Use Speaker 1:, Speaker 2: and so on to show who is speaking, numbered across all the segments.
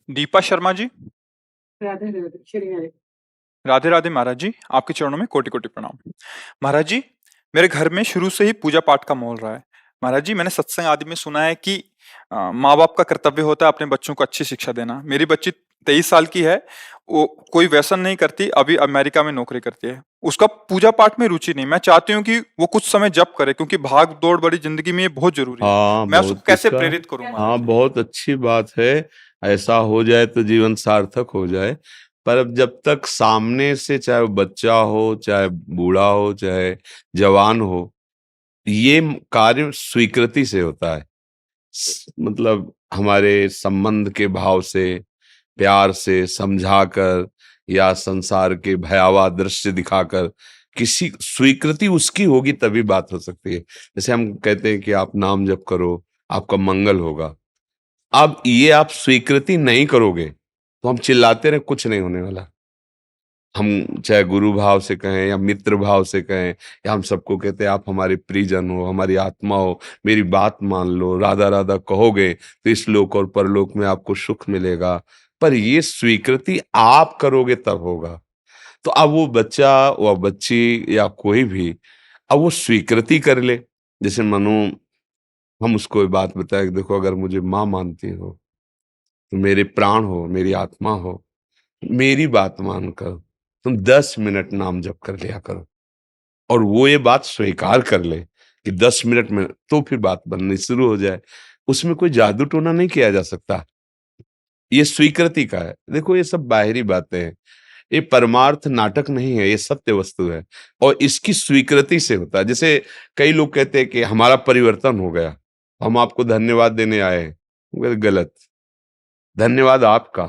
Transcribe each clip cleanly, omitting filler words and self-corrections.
Speaker 1: दीपा शर्मा जी।
Speaker 2: राधे राधे श्री हरि।
Speaker 1: राधे राधे महाराज जी, आपके चरणों में कोटि कोटि प्रणाम। महाराज जी, मेरे घर में शुरू से ही पूजा पाठ का माहौल रहा है। महाराज जी, मैंने सत्संग आदि में सुना है कि माँ बाप का कर्तव्य होता है अपने बच्चों को अच्छी शिक्षा देना। मेरी बच्ची 23 साल की है। वो कोई व्यसन नहीं करती, अभी अमेरिका में नौकरी करती है। उसका पूजा पाठ में रुचि नहीं। मैं चाहती हूँ कि वो कुछ समय जप करे, क्योंकि भाग दौड़ बड़ी जिंदगी में ये बहुत जरूरी है।
Speaker 3: हाँ,
Speaker 1: मैं उसको
Speaker 3: बहुत
Speaker 1: कैसे
Speaker 3: इसका
Speaker 1: प्रेरित करूँ महाराज
Speaker 3: हाँ,
Speaker 1: जी?
Speaker 3: बहुत अच्छी बात है। ऐसा हो जाए तो जीवन सार्थक हो जाए। पर अब जब तक सामने से, चाहे वो बच्चा हो, चाहे बूढ़ा हो, चाहे जवान हो, ये कार्य स्वीकृति से होता है। मतलब हमारे संबंध के भाव से, प्यार से समझाकर, या संसार के भयावह दृश्य दिखाकर, किसी स्वीकृति उसकी होगी तभी बात हो सकती है। जैसे हम कहते हैं कि आप नाम जप करो, आपका मंगल होगा। अब ये आप स्वीकृति नहीं करोगे तो हम चिल्लाते रहे, कुछ नहीं होने वाला। हम चाहे गुरु भाव से कहें या मित्र भाव से कहें, या हम सबको कहते हैं आप हमारे परिजन हो, हमारी आत्मा हो, मेरी बात मान लो, राधा राधा कहोगे तो इस लोक और परलोक में आपको सुख मिलेगा। पर ये स्वीकृति आप करोगे तब होगा। तो अब वो बच्चा या बच्ची या कोई भी, अब वो स्वीकृति कर ले। जैसे मानो हम उसको ये बात बताए कि देखो, अगर मुझे माँ मानती हो तो मेरे प्राण हो, मेरी आत्मा हो, मेरी बात मानकर तुम 10 मिनट नाम जप कर लिया करो। और वो ये बात स्वीकार कर ले कि 10 मिनट में, तो फिर बात बननी शुरू हो जाए। उसमें कोई जादू टोना नहीं किया जा सकता। ये स्वीकृति का है। देखो, ये सब बाहरी बातें हैं। ये परमार्थ नाटक नहीं है, ये सत्य वस्तु है। और इसकी स्वीकृति से होता है। जैसे कई लोग कहते हैं कि हमारा परिवर्तन हो गया, हम आपको धन्यवाद देने आए हैं। मगर गलत। धन्यवाद आपका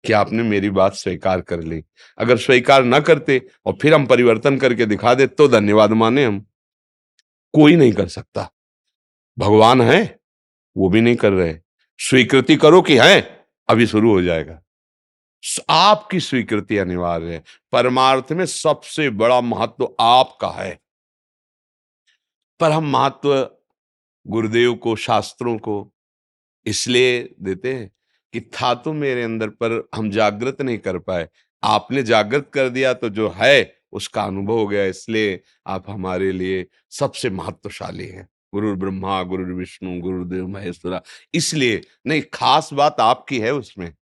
Speaker 3: कि आपने मेरी बात स्वीकार कर ली। अगर स्वीकार ना करते और फिर हम परिवर्तन करके दिखा दे तो धन्यवाद माने हम। कोई नहीं कर सकता। भगवान है, वो भी नहीं कर रहे। स्वीकृति करो कि है, अभी शुरू हो जाएगा। आपकी स्वीकृति अनिवार्य है। परमार्थ में सबसे बड़ा महत्व आपका है। पर हम महत्व गुरुदेव को, शास्त्रों को इसलिए देते हैं कि था तो मेरे अंदर, पर हम जागृत नहीं कर पाए। आपने जागृत कर दिया तो जो है उसका अनुभव हो गया। इसलिए आप हमारे लिए सबसे महत्वशाली हैं। गुरु ब्रह्मा, गुरु विष्णु, गुरुदेव महेश्वरा। इसलिए नहीं, खास बात आपकी है उसमें।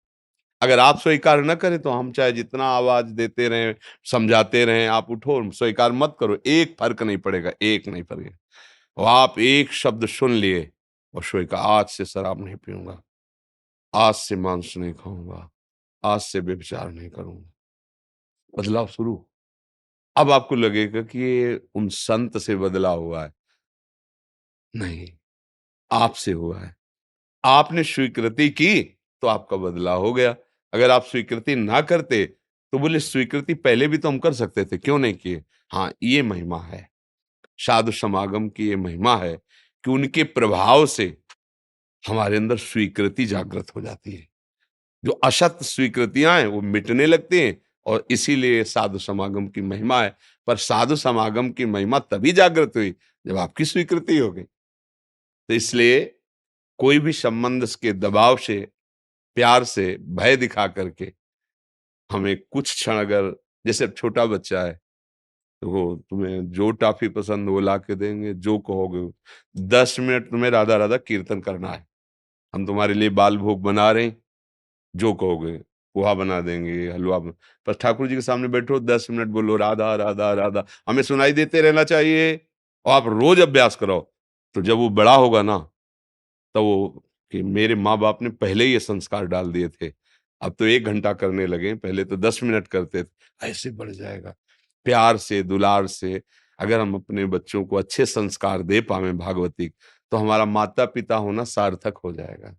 Speaker 3: अगर आप स्वीकार न करें तो हम चाहे जितना आवाज देते रहें, समझाते रहें, आप उठो स्वीकार मत करो, एक फर्क नहीं पड़ेगा, एक नहीं पड़ेगा। और आप एक शब्द सुन लिए और स्वीकार, आज से शराब नहीं पीऊंगा, आज से मांस नहीं खाऊंगा, आज से व्यभिचार नहीं करूंगा। बदलाव शुरू। अब आपको लगेगा कि ये उन संत से बदला हुआ है। नहीं, आपसे हुआ है। आपने स्वीकृति की तो आपका बदलाव हो गया। अगर आप स्वीकृति ना करते तो बोले स्वीकृति पहले भी तो हम कर सकते थे, क्यों नहीं किए? हाँ, ये महिमा है। साधु समागम की ये महिमा है कि उनके प्रभाव से हमारे अंदर स्वीकृति जागृत हो जाती है। जो असत स्वीकृतियां हैं वो मिटने लगती हैं। और इसीलिए साधु समागम की महिमा है। पर साधु समागम की महिमा तभी जागृत हुई जब आपकी स्वीकृति हो गई। तो इसलिए कोई भी संबंध के दबाव से, प्यार से, भय दिखा करके हमें कुछ क्षण, अगर जैसे अब छोटा बच्चा है तो वो तुम्हें जो टॉफी पसंद वो ला के देंगे, जो कहोगे। 10 मिनट तुम्हें राधा राधा कीर्तन करना है, हम तुम्हारे लिए बाल भोग बना रहे हैं, जो कहोगे। पोहा बना देंगे, हलवा पर ठाकुर जी के सामने बैठो, 10 मिनट बोलो राधा राधा राधा, हमें सुनाई देते रहना चाहिए। और आप रोज अभ्यास करो तो जब वो बड़ा होगा ना, तब वो कि मेरे माँ बाप ने पहले ही ये संस्कार डाल दिए थे, अब तो 1 घंटा करने लगे, पहले तो 10 मिनट करते थे। ऐसे बढ़ जाएगा। प्यार से, दुलार से अगर हम अपने बच्चों को अच्छे संस्कार दे पावे भागवती, तो हमारा माता पिता होना सार्थक हो जाएगा।